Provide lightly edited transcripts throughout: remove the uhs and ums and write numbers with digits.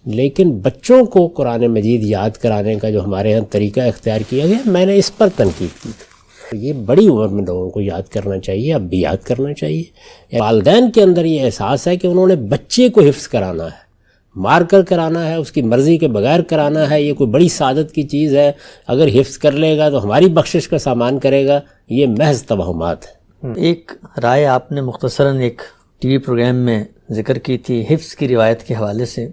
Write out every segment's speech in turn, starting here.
لیکن بچوں کو قرآن مجید یاد کرانے کا جو ہمارے ہاں طریقہ اختیار کیا گیا، میں نے اس پر تنقید کی تھی۔ یہ بڑی عمر میں لوگوں کو یاد کرنا چاہیے، اب بھی یاد کرنا چاہیے۔ والدین کے اندر یہ احساس ہے کہ انہوں نے بچے کو حفظ کرانا ہے، مار کر کرانا ہے، اس کی مرضی کے بغیر کرانا ہے، یہ کوئی بڑی سعادت کی چیز ہے، اگر حفظ کر لے گا تو ہماری بخشش کا سامان کرے گا، یہ محض توہمات ہے۔ ایک رائے آپ نے مختصراً ایک ٹی وی پروگرام میں ذکر کی تھی حفظ کی روایت کے حوالے سے،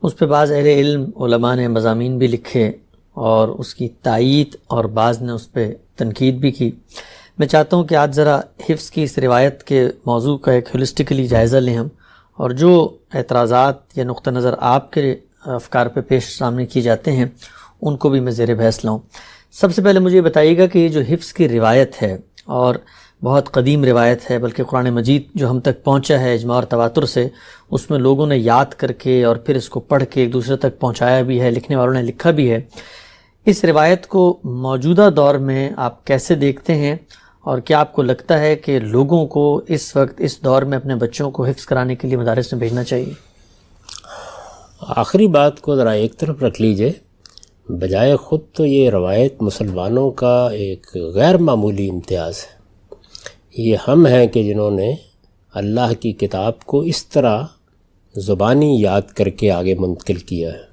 اس پہ بعض اہل علم علماء نے مضامین بھی لکھے اور اس کی تائید اور بعض نے اس پہ تنقید بھی کی۔ میں چاہتا ہوں کہ آج ذرا حفظ کی اس روایت کے موضوع کا ایک ہولسٹیکلی جائزہ لیں ہم، اور جو اعتراضات یا نقطہ نظر آپ کے افکار پہ پیش سامنے کیے جاتے ہیں ان کو بھی میں زیر بحث لاؤں۔ سب سے پہلے مجھے یہ بتائیے گا کہ یہ جو حفظ کی روایت ہے اور بہت قدیم روایت ہے، بلکہ قرآن مجید جو ہم تک پہنچا ہے اجماع اور تواتر سے، اس میں لوگوں نے یاد کر کے اور پھر اس کو پڑھ کے ایک دوسرے تک پہنچایا بھی ہے، لکھنے والوں نے لکھا بھی ہے۔ اس روایت کو موجودہ دور میں آپ کیسے دیکھتے ہیں، اور کیا آپ کو لگتا ہے کہ لوگوں کو اس وقت اس دور میں اپنے بچوں کو حفظ کرانے کے لیے مدارس میں بھیجنا چاہیے؟ آخری بات کو ذرا ایک طرف رکھ لیجئے، بجائے خود تو یہ روایت مسلمانوں کا ایک غیر معمولی امتیاز ہے۔ یہ ہم ہیں کہ جنہوں نے اللہ کی کتاب کو اس طرح زبانی یاد کر کے آگے منتقل کیا ہے۔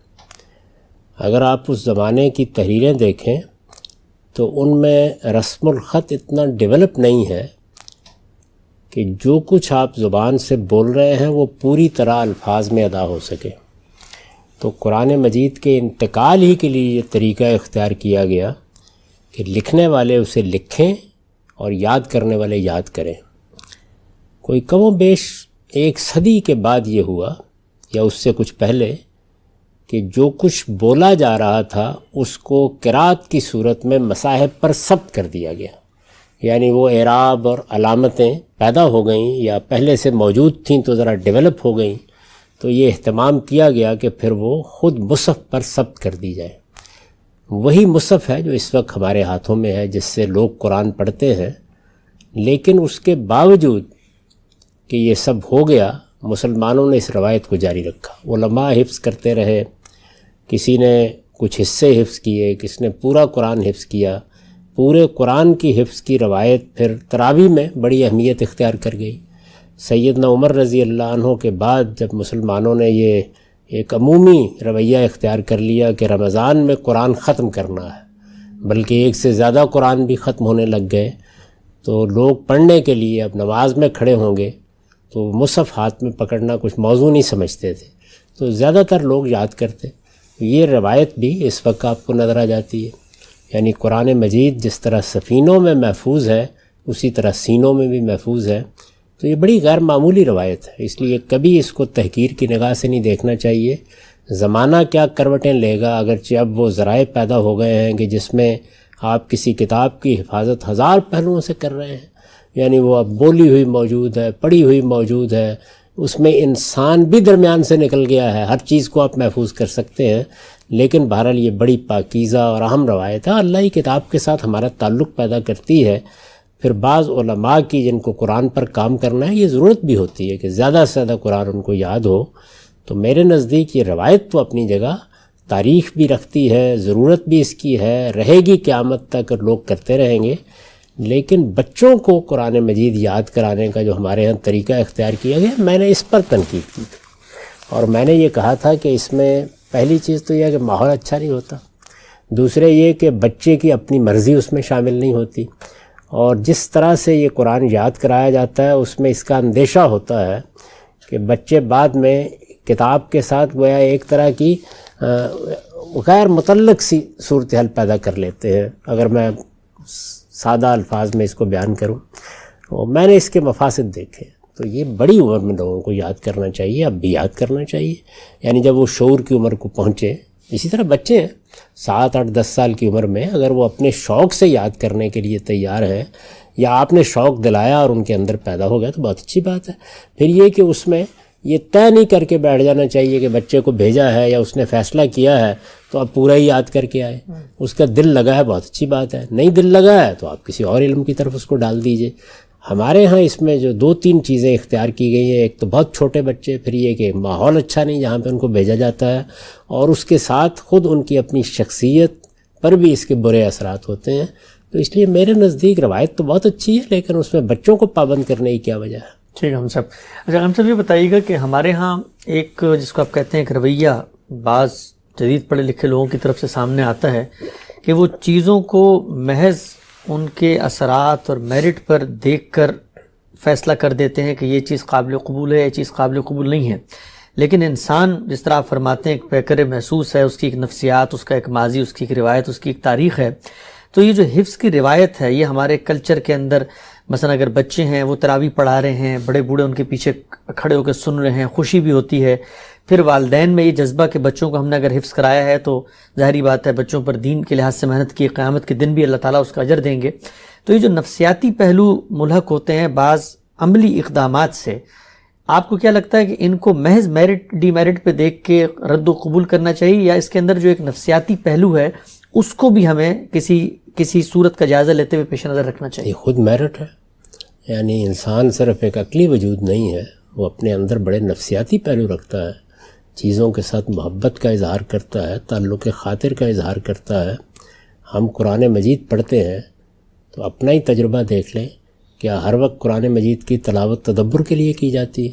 اگر آپ اس زمانے کی تحریریں دیکھیں تو ان میں رسم الخط اتنا ڈیولپ نہیں ہے کہ جو کچھ آپ زبان سے بول رہے ہیں وہ پوری طرح الفاظ میں ادا ہو سکے۔ تو قرآن مجید کے انتقال ہی کے لیے یہ طریقہ اختیار کیا گیا کہ لکھنے والے اسے لکھیں اور یاد کرنے والے یاد کریں۔ کوئی کم و بیش 1 صدی کے بعد یہ ہوا یا اس سے کچھ پہلے کہ جو کچھ بولا جا رہا تھا اس کو قرات کی صورت میں مصاحف پر ثبت کر دیا گیا، یعنی وہ اعراب اور علامتیں پیدا ہو گئیں یا پہلے سے موجود تھیں تو ذرا ڈیولپ ہو گئیں، تو یہ اہتمام کیا گیا کہ پھر وہ خود مصحف پر ثبت کر دی جائے۔ وہی مصحف ہے جو اس وقت ہمارے ہاتھوں میں ہے، جس سے لوگ قرآن پڑھتے ہیں۔ لیکن اس کے باوجود کہ یہ سب ہو گیا، مسلمانوں نے اس روایت کو جاری رکھا۔ علماء حفظ کرتے رہے، کسی نے کچھ حصے حفظ کیے، کسی نے پورا قرآن حفظ کیا۔ پورے قرآن کی حفظ کی روایت پھر تراویح میں بڑی اہمیت اختیار کر گئی۔ سیدنا عمر رضی اللہ عنہ کے بعد جب مسلمانوں نے یہ ایک عمومی رویہ اختیار کر لیا کہ رمضان میں قرآن ختم کرنا ہے، بلکہ 1 سے زیادہ قرآن بھی ختم ہونے لگ گئے، تو لوگ پڑھنے کے لیے اب نماز میں کھڑے ہوں گے تو مصحف ہاتھ میں پکڑنا کچھ موضوع نہیں سمجھتے تھے، تو زیادہ تر لوگ یاد کرتے۔ یہ روایت بھی اس وقت آپ کو نظر آ جاتی ہے، یعنی قرآن مجید جس طرح سفینوں میں محفوظ ہے اسی طرح سینوں میں بھی محفوظ ہے۔ تو یہ بڑی غیر معمولی روایت ہے، اس لیے کبھی اس کو تحقیر کی نگاہ سے نہیں دیکھنا چاہیے۔ زمانہ کیا کروٹیں لے گا، اگرچہ اب وہ ذرائع پیدا ہو گئے ہیں کہ جس میں آپ کسی کتاب کی حفاظت 1000 پہلوؤں سے کر رہے ہیں، یعنی وہ اب بولی ہوئی موجود ہے، پڑھی ہوئی موجود ہے، اس میں انسان بھی درمیان سے نکل گیا ہے، ہر چیز کو آپ محفوظ کر سکتے ہیں۔ لیکن بہرحال یہ بڑی پاکیزہ اور اہم روایت ہے، اللہ کی کتاب کے ساتھ ہمارا تعلق پیدا کرتی ہے۔ پھر بعض علماء کی جن کو قرآن پر کام کرنا ہے، یہ ضرورت بھی ہوتی ہے کہ زیادہ سے زیادہ قرآن ان کو یاد ہو۔ تو میرے نزدیک یہ روایت تو اپنی جگہ تاریخ بھی رکھتی ہے، ضرورت بھی اس کی ہے، رہے گی قیامت تک، لوگ کرتے رہیں گے۔ لیکن بچوں کو قرآن مجید یاد کرانے کا جو ہمارے ہاں طریقہ اختیار کیا گیا، میں نے اس پر تنقید کی تھی، اور میں نے یہ کہا تھا کہ اس میں پہلی چیز تو یہ ہے کہ ماحول اچھا نہیں ہوتا، دوسرے یہ کہ بچے کی اپنی مرضی اس میں شامل نہیں ہوتی، اور جس طرح سے یہ قرآن یاد کرایا جاتا ہے اس میں اس کا اندیشہ ہوتا ہے کہ بچے بعد میں کتاب کے ساتھ گویا ایک طرح کی غیر متعلق سی صورتحال پیدا کر لیتے ہیں۔ اگر میں سادہ الفاظ میں اس کو بیان کروں، اور میں نے اس کے مفاسد دیکھے، تو یہ بڑی عمر میں لوگوں کو یاد کرنا چاہیے، اب بھی یاد کرنا چاہیے، یعنی جب وہ شعور کی عمر کو پہنچے۔ اسی طرح بچے ہیں 7, 8, 10 سال کی عمر میں اگر وہ اپنے شوق سے یاد کرنے کے لیے تیار ہیں، یا آپ نے شوق دلایا اور ان کے اندر پیدا ہو گیا، تو بہت اچھی بات ہے۔ پھر یہ کہ اس میں یہ طے نہیں کر کے بیٹھ جانا چاہیے کہ بچے کو بھیجا ہے یا اس نے فیصلہ کیا ہے تو اب پورا ہی یاد کر کے آئے۔ اس کا دل لگا ہے، بہت اچھی بات ہے، نہیں دل لگا ہے تو آپ کسی اور علم کی طرف اس کو ڈال دیجئے۔ ہمارے ہاں اس میں جو 2-3 چیزیں اختیار کی گئی ہیں، ایک تو بہت چھوٹے بچے، پھر یہ کہ ماحول اچھا نہیں جہاں پہ ان کو بھیجا جاتا ہے، اور اس کے ساتھ خود ان کی اپنی شخصیت پر بھی اس کے برے اثرات ہوتے ہیں. تو اس لیے میرے نزدیک روایت تو بہت اچھی ہے، لیکن اس میں بچوں کو پابند کرنے کی کیا وجہ ہے؟ ٹھیک ہے ہم صاحب. اچھا ہم صاحب یہ بتائیے گا کہ ہمارے ہاں ایک جس کو آپ کہتے ہیں ایک رویہ بعض جدید پڑھے لکھے لوگوں کی طرف سے سامنے آتا ہے کہ وہ چیزوں کو محض ان کے اثرات اور میرٹ پر دیکھ کر فیصلہ کر دیتے ہیں کہ یہ چیز قابل قبول ہے، یہ چیز قابل قبول نہیں ہے. لیکن انسان جس طرح آپ فرماتے ہیں ایک پیکر محسوس ہے، اس کی ایک نفسیات، اس کا ایک ماضی، اس کی ایک روایت، اس کی ایک تاریخ ہے. تو یہ جو حفظ کی روایت ہے یہ ہمارے کلچر کے اندر مثلا اگر بچے ہیں وہ تراویح پڑھا رہے ہیں، بڑے بوڑھے ان کے پیچھے کھڑے ہو کے سن رہے ہیں، خوشی بھی ہوتی ہے. پھر والدین میں یہ جذبہ کہ بچوں کو ہم نے اگر حفظ کرایا ہے تو ظاہری بات ہے بچوں پر دین کے لحاظ سے محنت کی، قیامت کے دن بھی اللہ تعالیٰ اس کا اجر دیں گے. تو یہ جو نفسیاتی پہلو ملحق ہوتے ہیں بعض عملی اقدامات سے، آپ کو کیا لگتا ہے کہ ان کو محض میرٹ ڈی میرٹ پہ دیکھ کے رد و قبول کرنا چاہیے، یا اس کے اندر جو ایک نفسیاتی پہلو ہے اس کو بھی ہمیں کسی صورت کا جائزہ لیتے ہوئے پیش نظر رکھنا چاہیے؟ یہ خود میرٹ ہے، یعنی انسان صرف ایک عقلی وجود نہیں ہے، وہ اپنے اندر بڑے نفسیاتی پہلو رکھتا ہے، چیزوں کے ساتھ محبت کا اظہار کرتا ہے، تعلق خاطر کا اظہار کرتا ہے. ہم قرآن مجید پڑھتے ہیں تو اپنا ہی تجربہ دیکھ لیں، کیا ہر وقت قرآن مجید کی تلاوت تدبر کے لیے کی جاتی ہے؟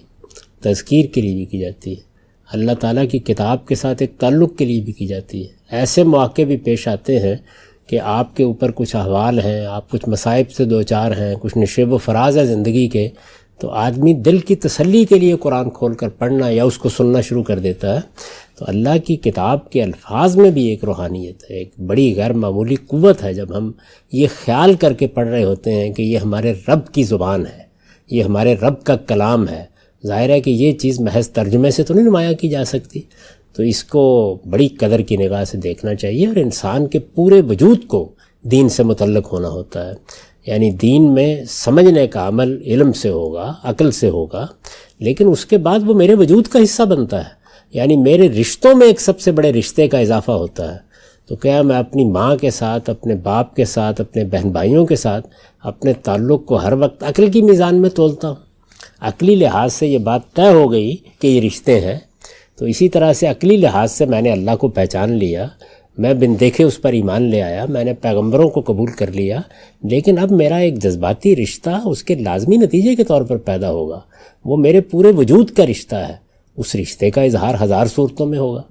تذکیر کے لیے بھی کی جاتی ہے، اللہ تعالیٰ کی کتاب کے ساتھ ایک تعلق کے لیے بھی کی جاتی ہے. ایسے مواقع بھی پیش آتے ہیں کہ آپ کے اوپر کچھ احوال ہیں، آپ کچھ مصائب سے دوچار ہیں، کچھ نشیب و فراز ہے زندگی کے، تو آدمی دل کی تسلی کے لیے قرآن کھول کر پڑھنا یا اس کو سننا شروع کر دیتا ہے. تو اللہ کی کتاب کے الفاظ میں بھی ایک روحانیت ہے، ایک بڑی غیر معمولی قوت ہے جب ہم یہ خیال کر کے پڑھ رہے ہوتے ہیں کہ یہ ہمارے رب کی زبان ہے، یہ ہمارے رب کا کلام ہے. ظاہر ہے کہ یہ چیز محض ترجمے سے تو نہیں نمایاں کی جا سکتی، تو اس کو بڑی قدر کی نگاہ سے دیکھنا چاہیے. اور انسان کے پورے وجود کو دین سے متعلق ہونا ہوتا ہے، یعنی دین میں سمجھنے کا عمل علم سے ہوگا، عقل سے ہوگا، لیکن اس کے بعد وہ میرے وجود کا حصہ بنتا ہے، یعنی میرے رشتوں میں ایک سب سے بڑے رشتے کا اضافہ ہوتا ہے. تو کیا میں اپنی ماں کے ساتھ، اپنے باپ کے ساتھ، اپنے بہن بھائیوں کے ساتھ اپنے تعلق کو ہر وقت عقل کی میزان میں تولتا ہوں؟ عقلی لحاظ سے یہ بات طے ہو گئی کہ یہ رشتے ہیں، تو اسی طرح سے عقلی لحاظ سے میں نے اللہ کو پہچان لیا، میں بن دیکھے اس پر ایمان لے آیا، میں نے پیغمبروں کو قبول کر لیا، لیکن اب میرا ایک جذباتی رشتہ اس کے لازمی نتیجے کے طور پر پیدا ہوگا، وہ میرے پورے وجود کا رشتہ ہے. اس رشتے کا اظہار ہزار صورتوں میں ہوگا.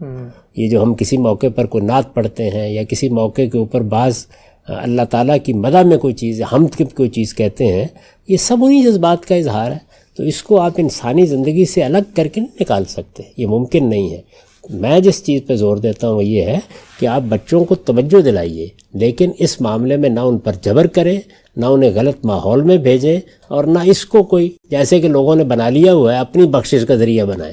یہ جو ہم کسی موقع پر کوئی نعت پڑھتے ہیں یا کسی موقع کے اوپر بعض اللہ تعالیٰ کی مدح میں کوئی چیز، حمد کی کوئی چیز کہتے ہیں، یہ سب انہی جذبات کا اظہار ہے. تو اس کو آپ انسانی زندگی سے الگ کر کے نہیں نکال سکتے، یہ ممکن نہیں ہے. میں جس چیز پہ زور دیتا ہوں وہ یہ ہے کہ آپ بچوں کو توجہ دلائیے، لیکن اس معاملے میں نہ ان پر جبر کریں، نہ انہیں غلط ماحول میں بھیجیں، اور نہ اس کو کوئی جیسے کہ لوگوں نے بنا لیا ہوا ہے اپنی بخشش کا ذریعہ بنائیں.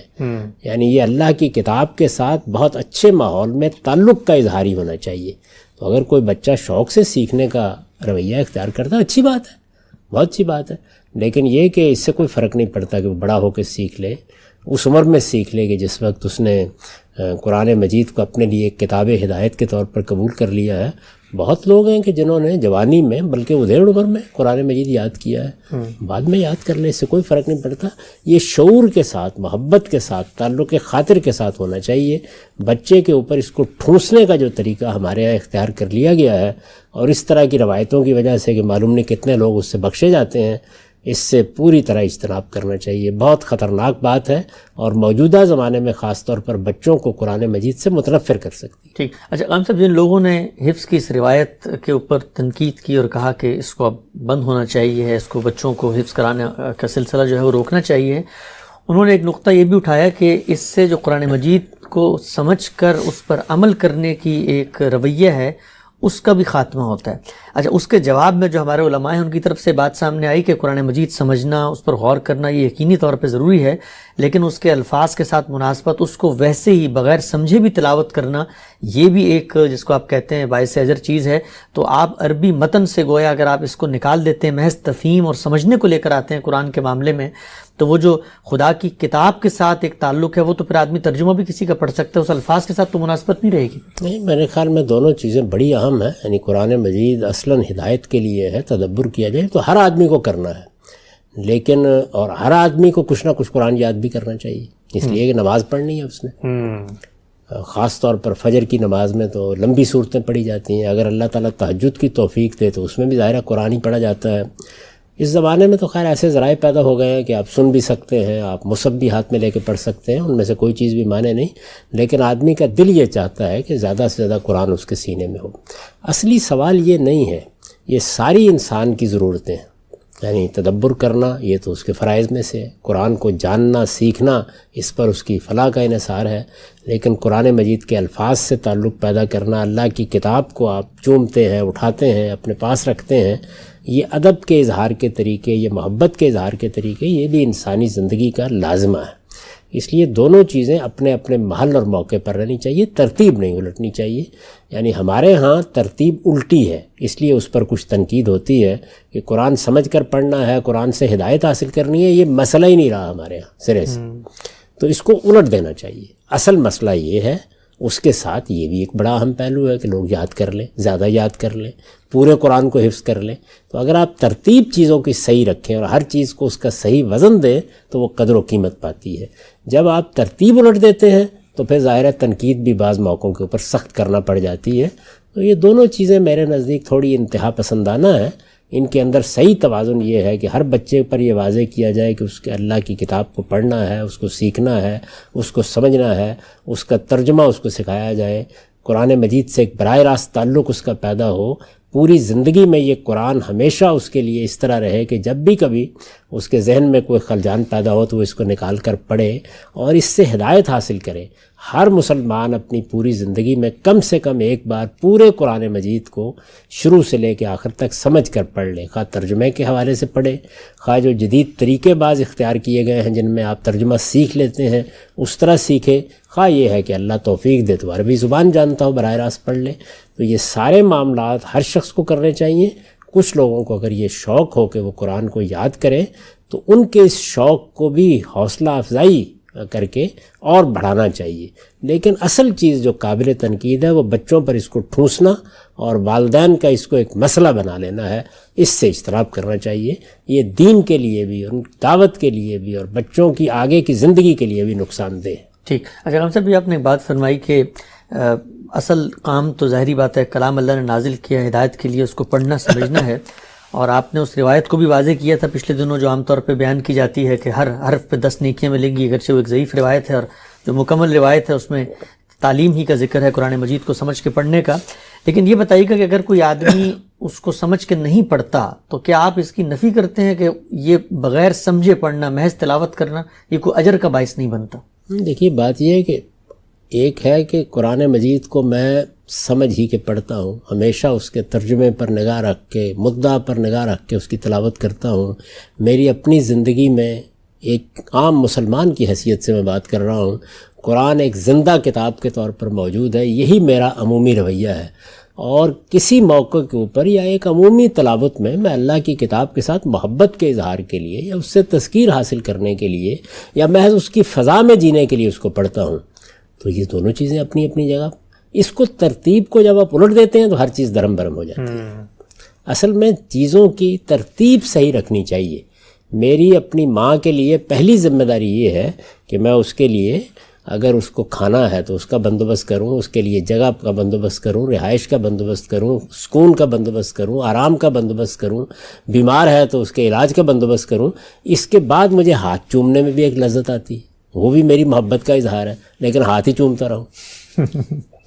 یعنی یہ اللہ کی کتاب کے ساتھ بہت اچھے ماحول میں تعلق کا اظہار ہی ہونا چاہیے. تو اگر کوئی بچہ شوق سے سیکھنے کا رویہ اختیار کرتا ہے، اچھی بات ہے، بہت اچھی بات ہے، لیکن یہ کہ اس سے کوئی فرق نہیں پڑتا کہ وہ بڑا ہو کے سیکھ لے، اس عمر میں سیکھ لے کہ جس وقت اس نے قرآن مجید کو اپنے لیے ایک کتاب ہدایت کے طور پر قبول کر لیا ہے. بہت لوگ ہیں کہ جنہوں نے جوانی میں بلکہ ادھیڑ عمر میں قرآن مجید یاد کیا ہے، بعد میں یاد کر لیں، اس سے کوئی فرق نہیں پڑتا. یہ شعور کے ساتھ، محبت کے ساتھ، تعلق خاطر کے ساتھ ہونا چاہیے. بچے کے اوپر اس کو ٹھونسنے کا جو طریقہ ہمارے یہاں اختیار کر لیا گیا ہے، اور اس طرح کی روایتوں کی وجہ سے کہ معلوم نہیں کتنے لوگ اس سے بخشے جاتے ہیں، اس سے پوری طرح اجتناب کرنا چاہیے. بہت خطرناک بات ہے، اور موجودہ زمانے میں خاص طور پر بچوں کو قرآن مجید سے متنفر کر سکتی ہے. ٹھیک. اچھا قائم صاحب، جن لوگوں نے حفظ کی اس روایت کے اوپر تنقید کی اور کہا کہ اس کو اب بند ہونا چاہیے، اس کو بچوں کو حفظ کرانے کا سلسلہ جو ہے وہ روکنا چاہیے، انہوں نے ایک نقطہ یہ بھی اٹھایا کہ اس سے جو قرآن مجید کو سمجھ کر اس پر عمل کرنے کی ایک رویہ ہے اس کا بھی خاتمہ ہوتا ہے. اچھا، اس کے جواب میں جو ہمارے علماء ہیں ان کی طرف سے بات سامنے آئی کہ قرآن مجید سمجھنا، اس پر غور کرنا یہ یقینی طور پہ ضروری ہے، لیکن اس کے الفاظ کے ساتھ مناسبت، اس کو ویسے ہی بغیر سمجھے بھی تلاوت کرنا، یہ بھی ایک جس کو آپ کہتے ہیں باعث اجر چیز ہے. تو آپ عربی متن سے گویا اگر آپ اس کو نکال دیتے ہیں، محض تفہیم اور سمجھنے کو لے کر آتے ہیں قرآن کے معاملے میں، تو وہ جو خدا کی کتاب کے ساتھ ایک تعلق ہے وہ تو پھر آدمی ترجمہ بھی کسی کا پڑھ سکتا ہے، اس الفاظ کے ساتھ تو مناسبت نہیں رہے گی. نہیں، میرے خیال میں دونوں چیزیں بڑی اہم ہیں. یعنی قرآن مجید اصلاً ہدایت کے لیے ہے، تدبر کیا جائے تو ہر آدمی کو کرنا ہے، لیکن اور ہر آدمی کو کچھ نہ کچھ قرآن یاد بھی کرنا چاہیے، اس لیے کہ نماز پڑھنی ہے اس نے. خاص طور پر فجر کی نماز میں تو لمبی صورتیں پڑھی جاتی ہیں. اگر اللہ تعالیٰ تہجد کی توفیق دے تو اس میں بھی ظاہر قرآن ہی پڑھا جاتا ہے. اس زمانے میں تو خیر ایسے ذرائع پیدا ہو گئے ہیں کہ آپ سن بھی سکتے ہیں، آپ مصحف بھی ہاتھ میں لے کے پڑھ سکتے ہیں، ان میں سے کوئی چیز بھی مانے نہیں، لیکن آدمی کا دل یہ چاہتا ہے کہ زیادہ سے زیادہ قرآن اس کے سینے میں ہو. اصلی سوال یہ نہیں ہے، یہ ساری انسان کی ضرورتیں ہیں. یعنی تدبر کرنا یہ تو اس کے فرائض میں سے ہے، قرآن کو جاننا سیکھنا اس پر اس کی فلاح کا انحصار ہے. لیکن قرآن مجید کے الفاظ سے تعلق پیدا کرنا، اللہ کی کتاب کو آپ چومتے ہیں، اٹھاتے ہیں، اپنے پاس رکھتے ہیں، یہ ادب کے اظہار کے طریقے، یہ محبت کے اظہار کے طریقے، یہ بھی انسانی زندگی کا لازمہ ہے. اس لیے دونوں چیزیں اپنے اپنے محل اور موقع پر رہنی چاہیے، ترتیب نہیں الٹنی چاہیے. یعنی ہمارے ہاں ترتیب الٹی ہے، اس لیے اس پر کچھ تنقید ہوتی ہے کہ قرآن سمجھ کر پڑھنا ہے، قرآن سے ہدایت حاصل کرنی ہے، یہ مسئلہ ہی نہیں رہا ہمارے ہاں سرے سے. تو اس کو الٹ دینا چاہیے. اصل مسئلہ یہ ہے، اس کے ساتھ یہ بھی ایک بڑا اہم پہلو ہے کہ لوگ یاد کر لیں، زیادہ یاد کر لیں، پورے قرآن کو حفظ کر لیں. تو اگر آپ ترتیب چیزوں کی صحیح رکھیں اور ہر چیز کو اس کا صحیح وزن دیں تو وہ قدر و قیمت پاتی ہے. جب آپ ترتیب الٹ دیتے ہیں تو پھر ظاہر ہے تنقید بھی بعض موقعوں کے اوپر سخت کرنا پڑ جاتی ہے. تو یہ دونوں چیزیں میرے نزدیک تھوڑی انتہا پسندانہ ہیں. ان کے اندر صحیح توازن یہ ہے کہ ہر بچے پر یہ واضح کیا جائے کہ اس کے اللہ کی کتاب کو پڑھنا ہے، اس کو سیکھنا ہے، اس کو سمجھنا ہے، اس کا ترجمہ اس کو سکھایا جائے، قرآن مجید سے ایک براہ راست تعلق اس کا پیدا ہو. پوری زندگی میں یہ قرآن ہمیشہ اس کے لیے اس طرح رہے کہ جب بھی کبھی اس کے ذہن میں کوئی خلجان پیدا ہو تو وہ اس کو نکال کر پڑھے اور اس سے ہدایت حاصل کرے. ہر مسلمان اپنی پوری زندگی میں کم سے کم ایک بار پورے قرآن مجید کو شروع سے لے کے آخر تک سمجھ کر پڑھ لے، خواہ ترجمے کے حوالے سے پڑھے، خواہ جو جدید طریقے بعض اختیار کیے گئے ہیں جن میں آپ ترجمہ سیکھ لیتے ہیں اس طرح سیکھے، خواہ یہ ہے کہ اللہ توفیق دے تو عربی زبان جانتا ہو براہ راست پڑھ لے. تو یہ سارے معاملات ہر شخص کو کرنے چاہیے. کچھ لوگوں کو اگر یہ شوق ہو کہ وہ قرآن کو یاد کریں تو ان کے اس شوق کو بھی حوصلہ افزائی کر کے اور بڑھانا چاہیے. لیکن اصل چیز جو قابل تنقید ہے وہ بچوں پر اس کو ٹھونسنا اور والدین کا اس کو ایک مسئلہ بنا لینا ہے، اس سے اجتناب کرنا چاہیے. یہ دین کے لیے بھی، ان دعوت کے لیے بھی اور بچوں کی آگے کی زندگی کے لیے بھی نقصان دہ ہے. ٹھیک. اچھا غلام صاحب، بھی آپ نے ایک بات فرمائی کہ اصل کام تو ظاہری بات ہے، کلام اللہ نے نازل کیا ہدایت کے لیے، اس کو پڑھنا سمجھنا ہے. اور آپ نے اس روایت کو بھی واضح کیا تھا پچھلے دنوں جو عام طور پہ بیان کی جاتی ہے کہ ہر حرف پہ 10 نیکیاں ملیں گی، اگرچہ وہ ایک ضعیف روایت ہے، اور جو مکمل روایت ہے اس میں تعلیم ہی کا ذکر ہے قرآن مجید کو سمجھ کے پڑھنے کا. لیکن یہ بتائیے گا کہ اگر کوئی آدمی اس کو سمجھ کے نہیں پڑھتا تو کیا آپ اس کی نفی کرتے ہیں کہ یہ بغیر سمجھے پڑھنا، محض تلاوت کرنا، یہ کوئی اجر کا باعث نہیں بنتا؟ دیکھیے بات یہ ہے کہ ایک ہے کہ قرآن مجید کو میں سمجھ ہی کے پڑھتا ہوں، ہمیشہ اس کے ترجمے پر نگاہ رکھ کے، مدعا پر نگاہ رکھ کے اس کی تلاوت کرتا ہوں. میری اپنی زندگی میں ایک عام مسلمان کی حیثیت سے میں بات کر رہا ہوں، قرآن ایک زندہ کتاب کے طور پر موجود ہے. یہی میرا عمومی رویہ ہے. اور کسی موقع کے اوپر یا ایک عمومی تلاوت میں اللہ کی کتاب کے ساتھ محبت کے اظہار کے لیے یا اس سے تذکیر حاصل کرنے کے لیے یا محض اس کی فضا میں جینے کے لیے اس کو پڑھتا ہوں. تو یہ دونوں چیزیں اپنی اپنی جگہ. اس کو ترتیب کو جب آپ الٹ دیتے ہیں تو ہر چیز درم برم ہو جاتی ہے. اصل میں چیزوں کی ترتیب صحیح رکھنی چاہیے. میری اپنی ماں کے لیے پہلی ذمہ داری یہ ہے کہ میں اس کے لیے اگر اس کو کھانا ہے تو اس کا بندوبست کروں، اس کے لیے جگہ کا بندوبست کروں، رہائش کا بندوبست کروں، سکون کا بندوبست کروں، آرام کا بندوبست کروں، بیمار ہے تو اس کے علاج کا بندوبست کروں. اس کے بعد مجھے ہاتھ چومنے میں بھی ایک لذت آتی ہے، وہ بھی میری محبت کا اظہار ہے، لیکن ہاتھ ہی چومتا رہوں.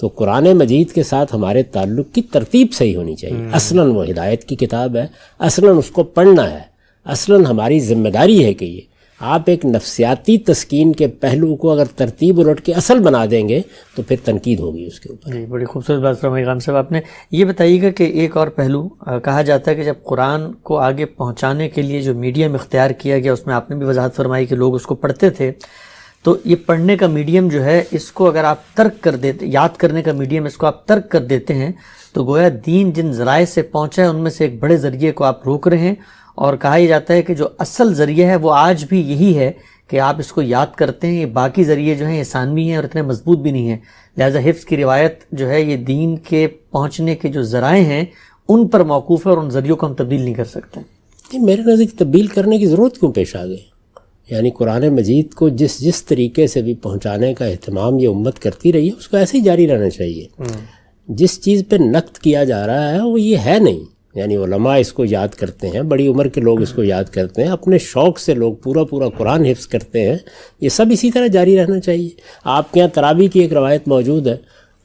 تو قرآن مجید کے ساتھ ہمارے تعلق کی ترتیب صحیح ہونی چاہیے. اصلاً وہ ہدایت کی کتاب ہے، اصلاً اس کو پڑھنا ہے، اصلاً ہماری ذمہ داری ہے کہ یہ آپ ایک نفسیاتی تسکین کے پہلو کو اگر ترتیب الٹ کے اصل بنا دیں گے تو پھر تنقید ہوگی اس کے اوپر. جی بڑی خوبصورت بات فرمائی غلام صاحب آپ نے. یہ بتائیے گا کہ ایک اور پہلو کہا جاتا ہے کہ جب قرآن کو آگے پہنچانے کے لیے جو میڈیم اختیار کیا گیا اس میں آپ نے بھی وضاحت فرمائی کہ لوگ اس کو پڑھتے تھے، تو یہ پڑھنے کا میڈیم جو ہے اس کو اگر آپ ترک کر دیتے، یاد کرنے کا میڈیم اس کو آپ ترک کر دیتے ہیں تو گویا دین جن ذرائع سے پہنچا ہے ان میں سے ایک بڑے ذریعے کو آپ روک رہے ہیں. اور کہا یہ جاتا ہے کہ جو اصل ذریعہ ہے وہ آج بھی یہی ہے کہ آپ اس کو یاد کرتے ہیں. یہ باقی ذریعے جو ہیں یہ ثانوی ہیں اور اتنے مضبوط بھی نہیں ہیں. لہذا حفظ کی روایت جو ہے یہ دین کے پہنچنے کے جو ذرائع ہیں ان پر موقوف ہے اور ان ذریعوں کو ہم تبدیل نہیں کر سکتے. میرے نزدیک تبدیل کرنے کی ضرورت کیوں پیش آ گئی؟ یعنی قرآن مجید کو جس طریقے سے بھی پہنچانے کا اہتمام یہ امت کرتی رہی ہے اس کو ایسے ہی جاری رہنا چاہیے. جس چیز پہ نقد کیا جا رہا ہے وہ یہ ہے نہیں. یعنی علماء اس کو یاد کرتے ہیں، بڑی عمر کے لوگ اس کو یاد کرتے ہیں، اپنے شوق سے لوگ پورا قرآن حفظ کرتے ہیں. یہ سب اسی طرح جاری رہنا چاہیے. آپ کے یہاں تراویح کی ایک روایت موجود ہے،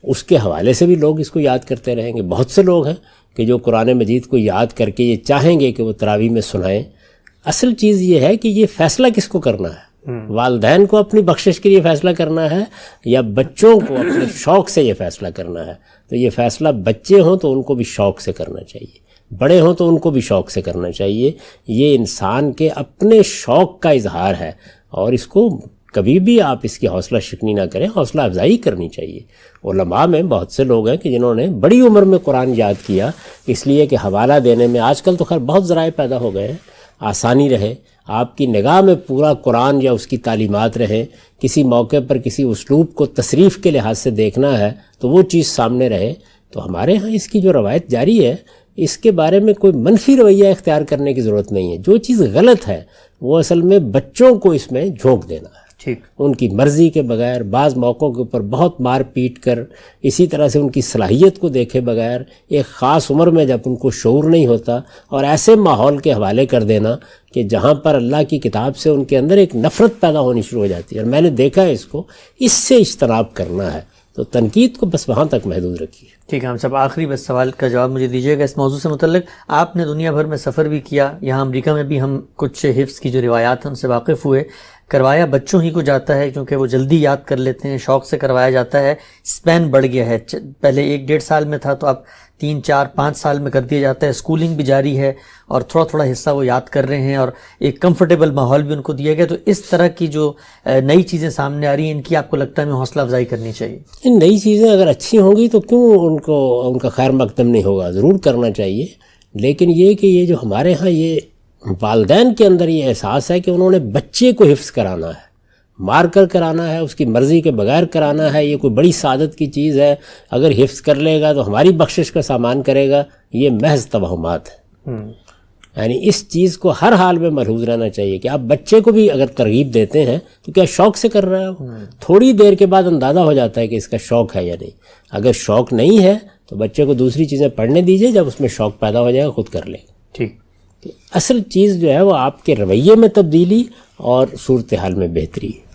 اس کے حوالے سے بھی لوگ اس کو یاد کرتے رہیں گے. بہت سے لوگ ہیں کہ جو قرآن مجید کو یاد کر کے یہ چاہیں گے کہ وہ تراویح میں سنائیں. اصل چیز یہ ہے کہ یہ فیصلہ کس کو کرنا ہے؟ والدین کو اپنی بخشش کے لیے فیصلہ کرنا ہے یا بچوں کو اپنے شوق سے یہ فیصلہ کرنا ہے؟ تو یہ فیصلہ بچے ہوں تو ان کو بھی شوق سے کرنا چاہیے، بڑے ہوں تو ان کو بھی شوق سے کرنا چاہیے. یہ انسان کے اپنے شوق کا اظہار ہے اور اس کو کبھی بھی آپ اس کی حوصلہ شکنی نہ کریں، حوصلہ افزائی کرنی چاہیے. علماء میں بہت سے لوگ ہیں کہ جنہوں نے بڑی عمر میں قرآن یاد کیا، اس لیے کہ حوالہ دینے میں آج کل تو خیر بہت ذرائع پیدا ہو گئے ہیں، آسانی رہے، آپ کی نگاہ میں پورا قرآن یا اس کی تعلیمات رہیں، کسی موقع پر کسی اسلوب کو تصریف کے لحاظ سے دیکھنا ہے تو وہ چیز سامنے رہے. تو ہمارے ہاں اس کی جو روایت جاری ہے اس کے بارے میں کوئی منفی رویہ اختیار کرنے کی ضرورت نہیں ہے. جو چیز غلط ہے وہ اصل میں بچوں کو اس میں جھونک دینا ہے، ٹھیک، ان کی مرضی کے بغیر، بعض موقعوں کے اوپر بہت مار پیٹ کر، اسی طرح سے ان کی صلاحیت کو دیکھے بغیر، ایک خاص عمر میں جب ان کو شعور نہیں ہوتا، اور ایسے ماحول کے حوالے کر دینا کہ جہاں پر اللہ کی کتاب سے ان کے اندر ایک نفرت پیدا ہونی شروع ہو جاتی ہے. اور میں نے دیکھا ہے اس کو، اس سے اجتناب کرنا ہے. تو تنقید کو بس وہاں تک محدود رکھیے. ٹھیک ہے. ہم سب آخری بس سوال کا جواب مجھے دیجیے گا اس موضوع سے متعلق. آپ نے دنیا بھر میں سفر بھی کیا، یہاں امریکہ میں بھی ہم کچھ حفظ کی جو روایات ہیں ان سے واقف ہوئے. کروایا بچوں ہی کو جاتا ہے کیونکہ وہ جلدی یاد کر لیتے ہیں، شوق سے کروایا جاتا ہے. اسپین بڑھ گیا ہے، پہلے 1-1.5 سال میں تھا تو اب 3, 4, 5 سال میں کر دیا جاتا ہے. اسکولنگ بھی جاری ہے اور تھوڑا حصہ وہ یاد کر رہے ہیں اور ایک کمفرٹیبل ماحول بھی ان کو دیا گیا. تو اس طرح کی جو نئی چیزیں سامنے آ رہی ہیں ان کی آپ کو لگتا ہے ہمیں حوصلہ افزائی کرنی چاہیے؟ ان نئی چیزیں اگر اچھی ہوں گی تو کیوں ان کا خیر مقدم نہیں ہوگا؟ ضرور کرنا چاہیے. لیکن یہ کہ یہ جو ہمارے ہاں یہ والدین کے اندر یہ احساس ہے کہ انہوں نے بچے کو حفظ کرانا ہے، مار کر کرانا ہے، اس کی مرضی کے بغیر کرانا ہے، یہ کوئی بڑی سعادت کی چیز ہے، اگر حفظ کر لے گا تو ہماری بخشش کا سامان کرے گا. یہ محض توہمات ہے. یعنی اس چیز کو ہر حال میں ملحوظ رہنا چاہیے کہ آپ بچے کو بھی اگر ترغیب دیتے ہیں تو کیا شوق سے کر رہا ہے؟ تھوڑی دیر کے بعد اندازہ ہو جاتا ہے کہ اس کا شوق ہے یا نہیں. اگر شوق نہیں ہے تو بچے کو دوسری چیزیں پڑھنے دیجیے، جب اس میں شوق پیدا ہو جائے گا خود کر لے گا. ٹھیک. اصل چیز جو ہے وہ آپ کے رویے میں تبدیلی اور صورتحال میں بہتری ہے.